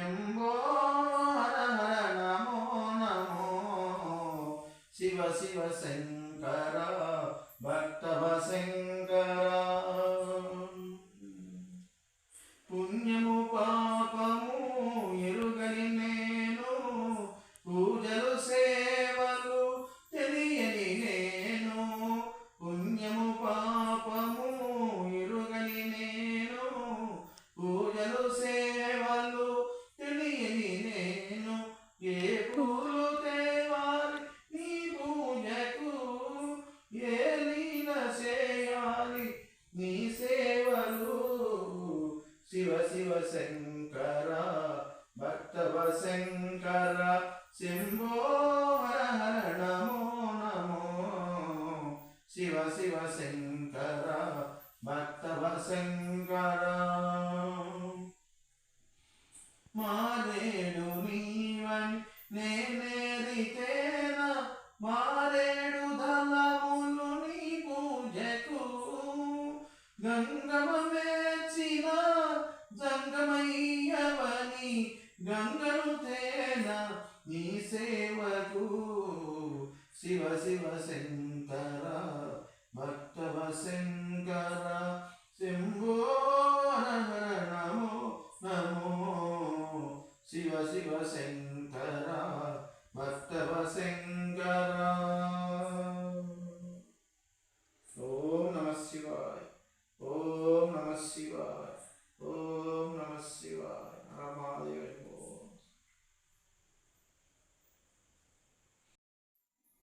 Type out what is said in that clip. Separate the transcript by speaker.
Speaker 1: శంభో హర హర నమో నమో శివ శివ శంకర భక్తవ శంకర పుణ్యము పాపము ఎరుగని నేను పూజలు సేవలు తెలియని నేను పుణ్యము పాపము ఎరుగని నేను పూజలు సేవలు తెలియని నేను ఏ పూలు తేవాలి నీ పూజకు ఏ లీల చేయాలి నీ సేవలు శివ శివ శంకర భక్తవ శంకర శంభో హర హర నమో నమో శివ శివ శంకర భక్తవ శంకర మారేడు నీవని నేనేరితేనా మారేడు ధనములు నీ పూజకు గంగమ మేచిన జంగమయ్యవని గంగను తేన నీ సేవకు శివ శివ శంకర భక్తవ శంకర శంభో హర హర నమో నమో శివ శివ శంకర